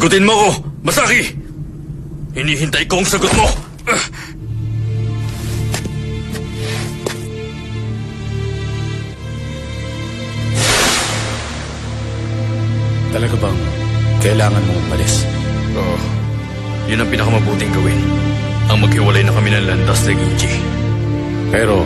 Sagutin mo ko, Masaki! Hinihintay ko ang sagot mo! Talaga bang kailangan mong umalis? Oo. Yun ang pinakamabuting gawin. Ang maghiwalay na kami ng landas ni Ginji. Pero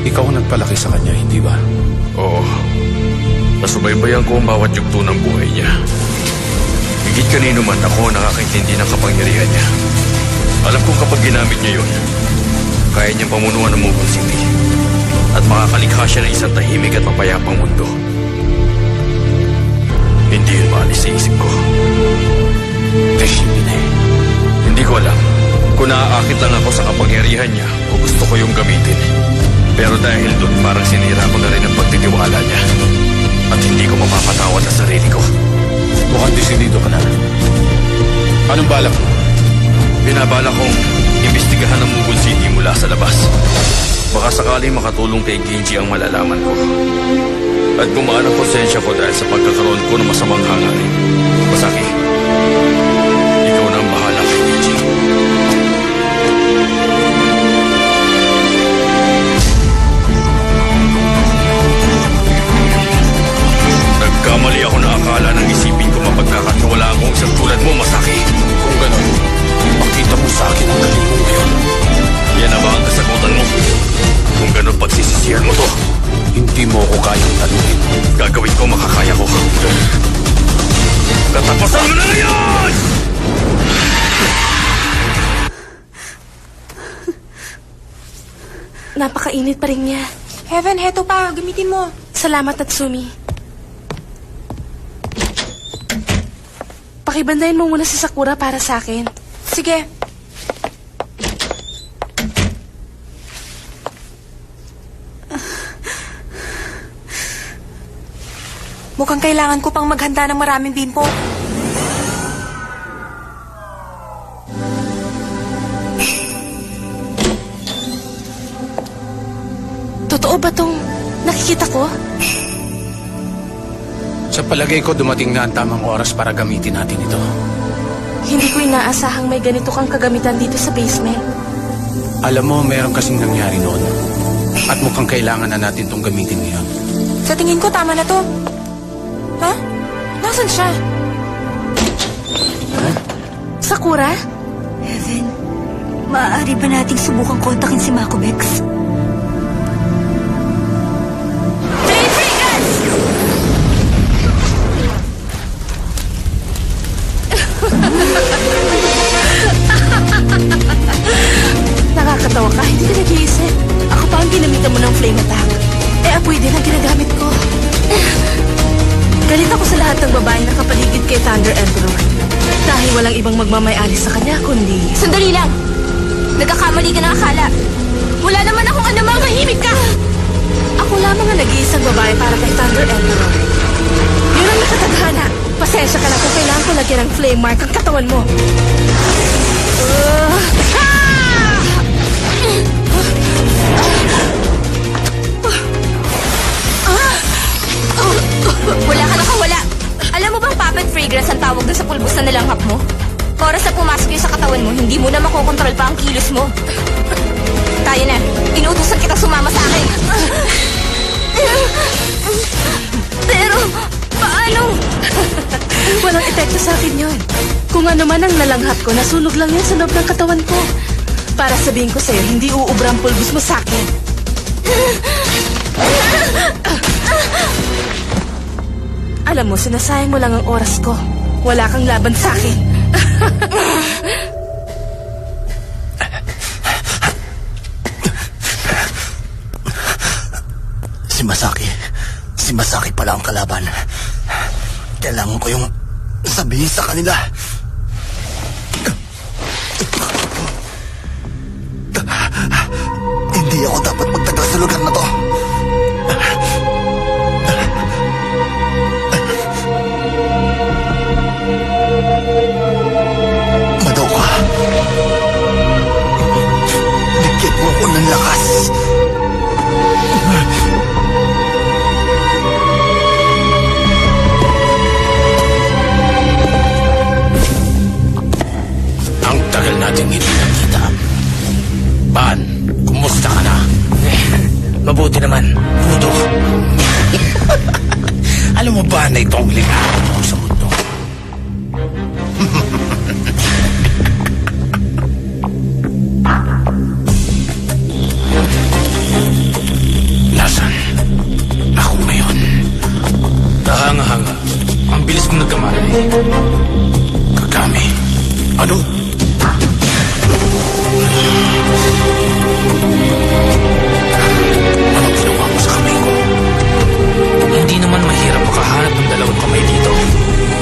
ikaw ang nagpalaki sa kanya, hindi ba? Oo. Nasubaybayan ko ang bawat yugto ng buhay niya. Higit kanino man ako ang nakakaintindi ng kapangyarihan niya. Alam kong kapag ginamit niya yun, kaya niyang pamunuan ng Mobile City. At makakalikha siya ng isang tahimik at mapayapang mundo. Hindi yun maalis sa isip ko. Teshibine. Hindi ko alam kung naaakit lang ako sa kapangyarihan niya o gusto ko yung gamitin. Pero dahil doon, parang sinira ko na rin ang pagtitiwala niya. At hindi ko mapapatawad sa sarili ko. Mukhang desidido ka na. Anong balak mo? Binabala kong imbestigahan ang Mugol City mula sa labas. Baka sakaling makatulong kay Ginji ang malalaman ko. At gumaan ang konsensya ko dahil sa pagkakaroon ko ng masamang hangarin. Masaki, ikaw na ang bahala kay Ginji. Nagkamali ako na akala ng isipin ko mapagkakatiwala akong isang tulad mo, Masaki. Kung gano'n, pakita mo sa akin ang galing mo ngayon. Yan na ba ang kasagutan mo? Kung gano'n pagsisisihan mo to, Hindi mo ako kayang talunin. gagawin ko makakaya ko. Katapasan mo na ngayon! Napakainit pa rin niya. Heaven, heto pa. Gamitin mo. Salamat, Tatsumi. Pakibandayin mo muna si Sakura para sa akin. Sige. Mukhang kailangan ko pang maghanda ng maraming bimpo. Totoo ba tong nakikita ko? Sa palagay ko, dumating na ang tamang oras para gamitin natin ito. Hindi ko inaasahang may ganito kang kagamitan dito sa basement. Alam mo, meron kasing nangyari noon. At mukhang kailangan na natin itong gamitin ngayon. Sa tingin ko, tama na to. Ha? Nasaan siya? Sakura? Heaven, maaari ba nating subukang kontakin si Makobex? Nakakatawa ka, hindi ka nag-iisip. Ako pa ang ginamitan mo ng flame attack. Apoy din ang ginagamit ko. Galit ako sa lahat ng babaeng nakapaligid kay Thunder Emperor. Dahil walang ibang magmamay-alis sa kanya, kundi... Sandali lang. Nagkakamali ka ng akala. Wala naman akong anumang mahimik ka. Ako lamang ang nag-iisang babae para kay Thunder Emperor. Yun ang nakatadhana. Pasensya ka na kung kailangan ko lagyan ng flame mark ang katawan mo. Wala ka nakawala. Alam mo bang puppet fragrance ang tawag doon sa pulbos na nalanghap mo? Oras na pumasok yun sa katawan mo, hindi mo na makokontrol pa ang kilos mo. Tayo na. Inuutosan kita sumama sa akin. Pero, paano? Walang epekto sa akin yun. Kung ano man ang nalanghap ko, nasunog lang yun sa loob ng katawan ko. Para sabihin ko sa'yo, hindi uubra ang pulbos mo sa akin. Alam mo, sinasayang mo lang ang oras ko. Wala kang laban sa akin. Si Masaki pala ang kalaban. Kailangan ko yung sabihin sa kanila. Hindi ako dapat magtagal sa lugar na to. Madoka. Bigyan mo ako ng lakas. akong nagkamali. Kagami. Ano? Anong ginawa mo sa kamay ko? Hindi naman mahirap makahanap ng dalawang kamay dito.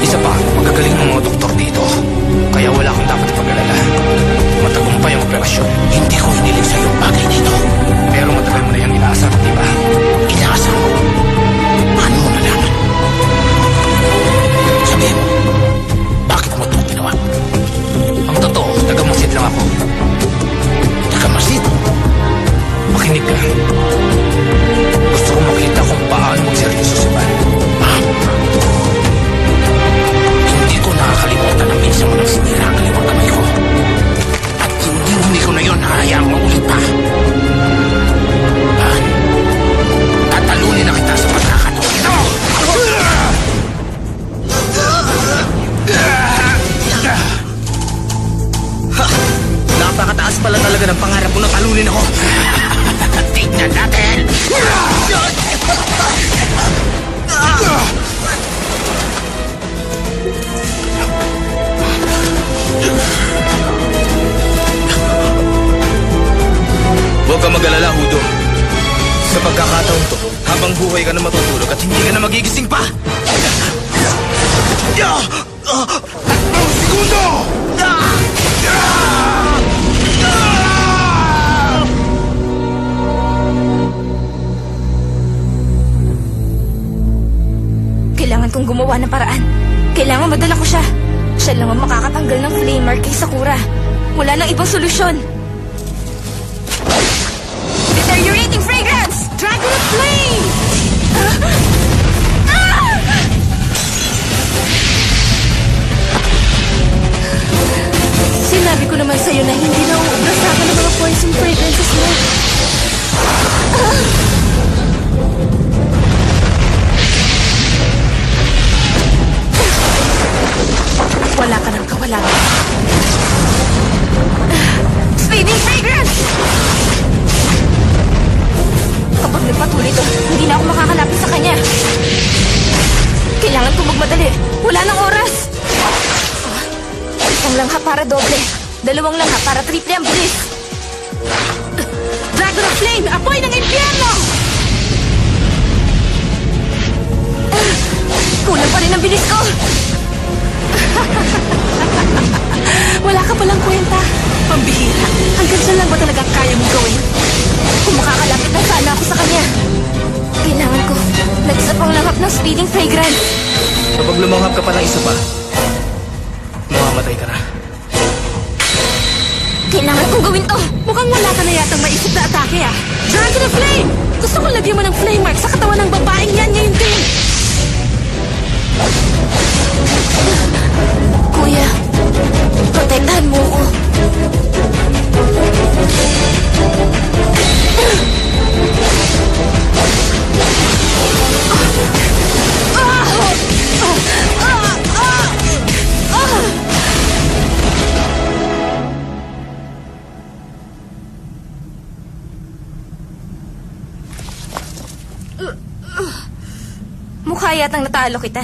Isa pa, magagaling ng mga doktor dito. Kaya wala kang dapat pag-alala. Matagumpay ang operasyon. Hindi ko hiniling sa'yo ang bagay dito. Pero matagal mo na yung inaasar, di ba? Inaasar mo. Paano mo nalaman? Sabihin mo, bakit mo ito ginawa? Ang totoo, taga-masid lang ako. Nakamasid. Makinig ka. Gusto kong makita kung paano magseryoso si Van. Hindi ko nakakalimutan ang minsan mo nang sinira ang kaliwang kamay ko. At hindi ko na yun hahayaang maulit pa. Han, tatalunin na kita sa pagkakataon ito! Napakataas pala talaga ng pangarap mo na talunin ako. Tignan natin! Huwag ka mag-alala, Hudo. Sa pagkakataon to, habang buhay ka na matutulog at hindi ka na magigising pa. Segundo! Kailangan kong gumawa ng paraan. Kailangan madala ko siya. Siya lang ang makakatanggal ng flame mark kay Sakura. Wala nang ibang solusyon. Deteriorating fragrance! Dragon of Flame! Sinabi ko naman sa'yo na hindi na uubra sa akin ang mga poison fragrances mo. Wala ka ng kawalan. Speeding fragrance! Kapag nagpatuloy to, hindi na ako makakalapit sa kanya. Kailangan kong magmadali. Wala nang oras. Isang langha para doble. Dalawang langha para triple ang bilis. Dragon of Flame! Apoy ng impyerno! Kulang pa rin ang bilis ko. Wala ka palang kwenta. Pambihira. Hanggang saan lang ba talaga kaya mong gawin? Kung makakalapit na sana ako sa kanya. Kailangan ko nag-isa pang langhap ng speeding fragrance. Kapag lumanghap ka pa ng isa pa, mamamatay ka na. Kailangan kong gawin to. Mukhang wala ka na yatang maisip na atake ah. Dragon of Flame! Gusto kong lagyan mo ng flame mark sa katawan ng babaeng yan ngayon din. Kuya, protektahan mo ko. Mukha yatang natalo kita.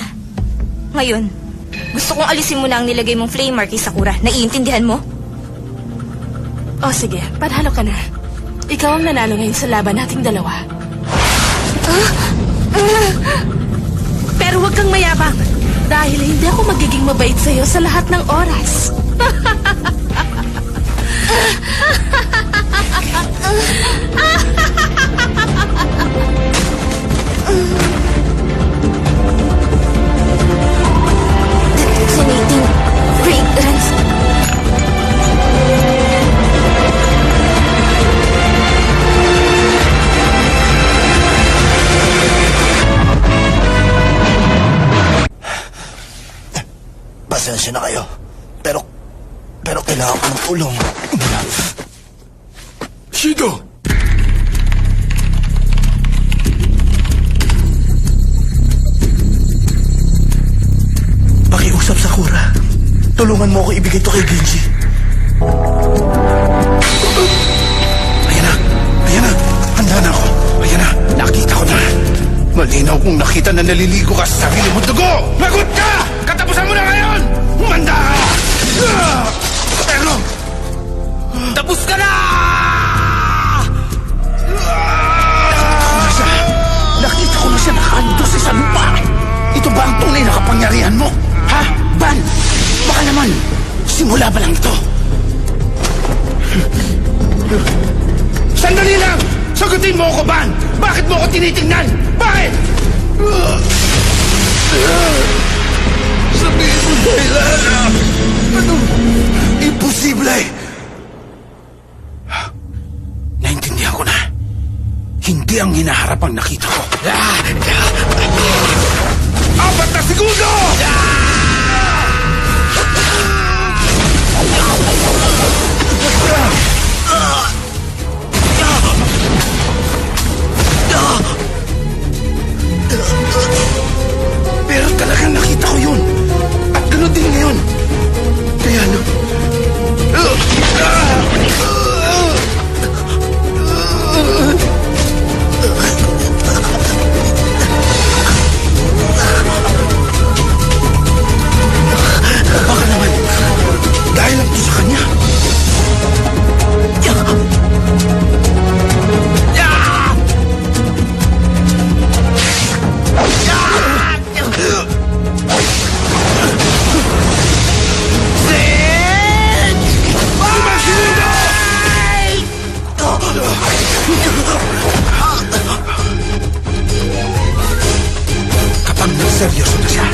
Ngayon, gusto kong alisin mo na ang nilagay mong flame mark kay Sakura. Naiintindihan mo? O sige, panalo ka na. Ikaw ang nanalo ngayon sa laban nating dalawa. Pero huwag kang mayabang. Dahil hindi ako magiging mabait sa'yo sa lahat ng oras. Deteriorating fragrance. Pasensya na kayo. Pero kailangan ko ng tulong. Shido! Pakiusap, Sakura. Tulungan mo ako ibigay to kay Genji. Ayan na! Handa na ako. Ayan na! Nakita ko na. Malinaw kong nakita na naliligo ka sa sarili mo dugo! Lagot ka! Katapusan mo na ngayon! Humanda ka! Pero... Tapos ka na! Nakita ko na siya nakaandos sa lupa. Ito ba ang tunay na kapangyarihan mo? Ha? Ban? Baka naman, simula pa lang ito. Sandali lang! Sagutin mo ako, Ban! Bakit mo ako tinitingnan? Bakit? Sabihin mo dahilan! Ano? Imposible! Naintindihan ko na. Hindi ang hinaharap ang nakita ko. 4 na segundo! Pero talagang nakita ko yun. At gano'n din ngayon. Kaya ano? Baka naman, dahil lang ito sa kanya. Kapag seryoso na siya,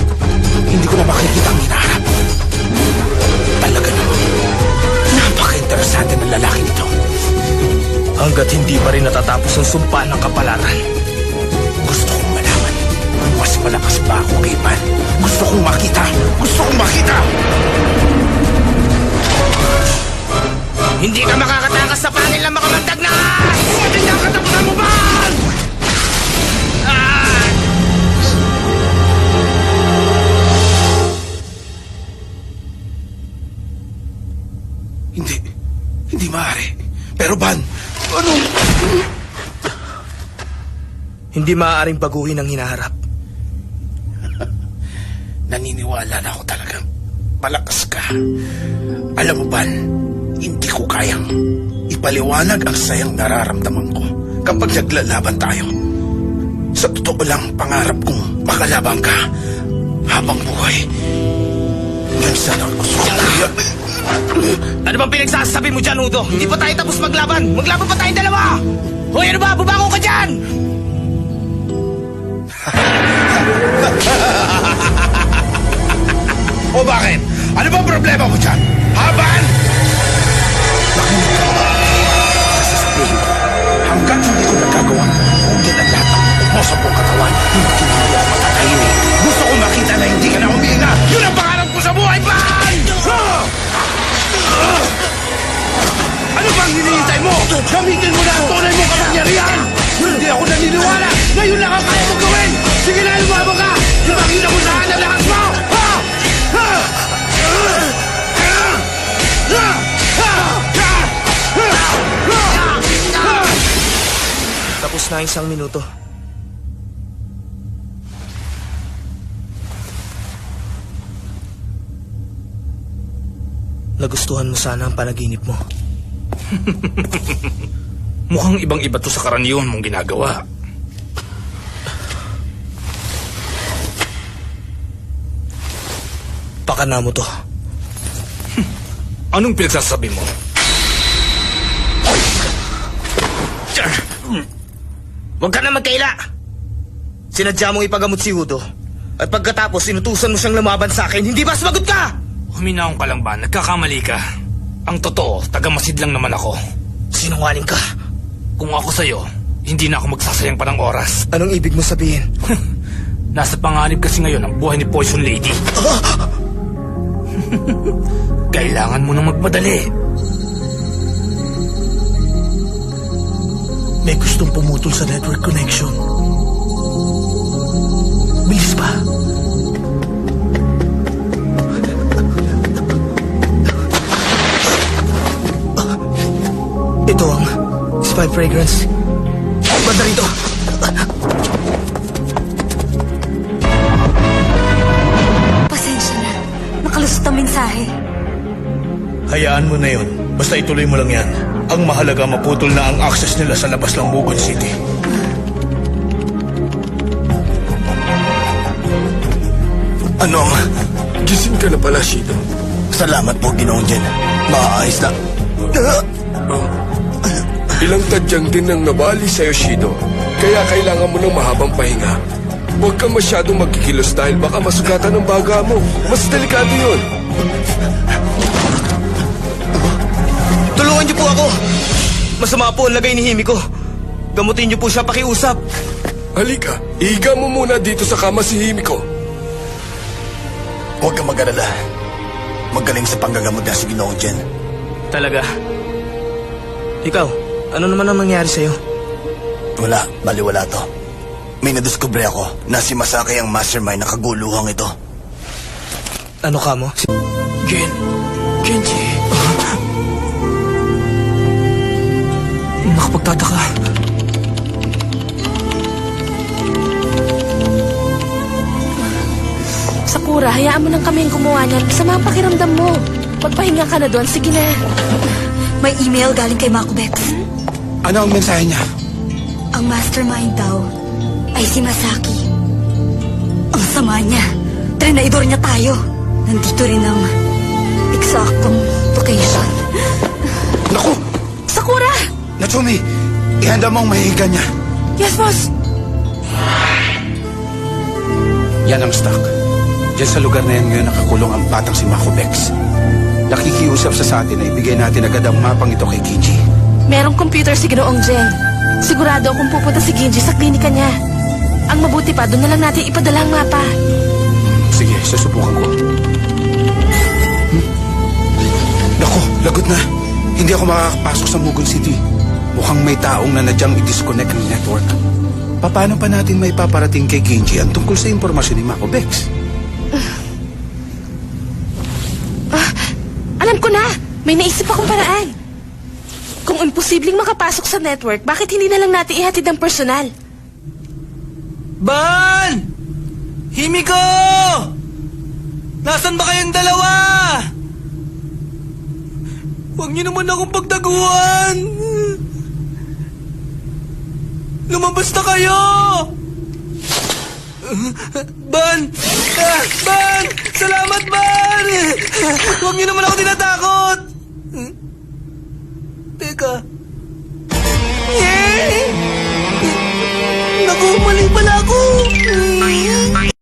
hindi ko na makikita ang hinaharap. Talaga naman, napaka-interesante ng lalaking ito. Hanggat hindi pa rin natatapos ang sumpa ng kapalaran. Gusto kong malaman, mas malakas ba ako kay Ban? Gusto kong makita! Gusto kong makita! Hindi ka makakatakas sa panel ng makamandag na! Hindi na katapusan mo, Ban! Hindi maaari. Pero Ban, anong... Hindi maaaring baguhin ang hinaharap. Naniniwala na ako talagang malakas ka. Alam mo, Ban, hindi ko kayang ipaliwanag ang sayang nararamdaman ko kapag naglalaban tayo. Sa totoo lang, pangarap kong makalabang ka habang buhay. Minsan ang gusto ko. Ano bang pinagsasabi mo dyan, Udo? Hindi pa tayo tapos maglaban. Maglaban pa tayong dalawa! Hoy, ano ba? Bubangon ka dyan! O bakit? Ano ba ang problema mo dyan? Haban! Sasabihin ko, hanggang hindi ko nagagawa kung ang lahat ng mo sa buong katawan, hindi ako matatahimik. Gusto ko makita na hindi ka na humihinga. Yun ang pangarap ko sa buhay, Ban! Ano bang hinihintay mo? Gamitin mo na ang tunay mong kapangyarihan! Hindi ako naniniwala! Ngayon lang ang kaya mo gawin! Sige na, lumabang ka! Ipakita mo saan ang lakas mo! Ha! Ha! Tapos na 1 minuto. Nagustuhan mo sana ang panaginip mo. Mukhang ibang-iba to sa karaniwan mong ginagawa. Pakana mo to. Anong pinagsasabi mo? Huwag ka na magkaila! Sinadya mong ipagamot si Udo. At pagkatapos, inutusan mo siyang lumaban sa akin. Hindi ba sumagot ka? Huminaon ka lang ba? Nagkakamali ka. Ang totoo, taga-masid lang naman ako. Sinungaling ka. Kung ako sa'yo, hindi na ako magsasayang pa ng oras. Anong ibig mo sabihin? Nasa panganib kasi ngayon ang buhay ni Poison Lady. Kailangan mo nang magmadali. May gustong pumutol sa network connection. Bilis pa. Ito ang spy fragrance. Banda rito. Pasensya na. Hayaan mo na yun. Basta ituloy mo lang yan. Ang mahalaga maputol na ang access nila sa labas ng Mugon City. Ano? Gising ka na pala, Shido. Salamat po, Ginoong Jen. Maayos na. Ilang tadyang din ang nabali sa'yo, Shido. Kaya kailangan mo ng mahabang pahinga. Huwag kang masyadong magkikilos dahil baka masugatan ang baga mo. Mas delikado yun. Tulungan niyo po ako! Masama po ang lagay ni Himiko. Gamutin niyo po siya pakiusap. Halika, ihiga mo muna dito sa kama si Himiko. Huwag kang mag-alala. Magaling sa panggagamot na si Ginoong Jen. Talaga? Ikaw, ano naman ang nangyari sa'yo? Wala, baliwala to. May nadiskubre ako na si Masaki ang mastermind ng kaguluhang ito. Ano ka mo? Kenji. Nakapagtataka. Sakura, hayaan mo nang kaming gumawa niyan. Masama ang pakiramdam mo. Magpahinga ka na doon. Sige na. May email galing kay Makubex. Ano ang mensahe niya? Ang mastermind daw ay si Masaki. Ang sama niya. Trinaidor niya tayo. Nandito rin ang eksaktong location. Naku! Sakura! Natsumi, ihanda mo ang mahihiga niya. Yes, boss. Yan ang stock. Diyan sa lugar na yan ngayon nakakulong ang batang si Makobex. Nakikiusap sa atin na ibigay natin agad ang mapang ito kay Kinji. Merong computer si Ginoong Jen. Sigurado akong pupunta si Genji sa klinika niya. Ang mabuti pa, doon na lang natin ipadala ang mapa. Sige, susubukan ko. Naku, lagot na. Hindi ako makakapasok sa Mugon City. Mukhang may taong na nadyang i-disconnect ng network. Paano pa natin may paparating kay Genji ang tungkol sa impormasyon ni Makobex? Alam ko na! May naisip akong paraan. Kung imposibleng makapasok sa network, bakit hindi na lang natin ihatid ang personal? Ban! Himiko! Nasaan ba kayong dalawa? Huwag niyo naman akong pagtaguan! Lumabas na kayo! Ban! Ban! Salamat, Ban! Huwag niyo naman ako tinatakot! Teka,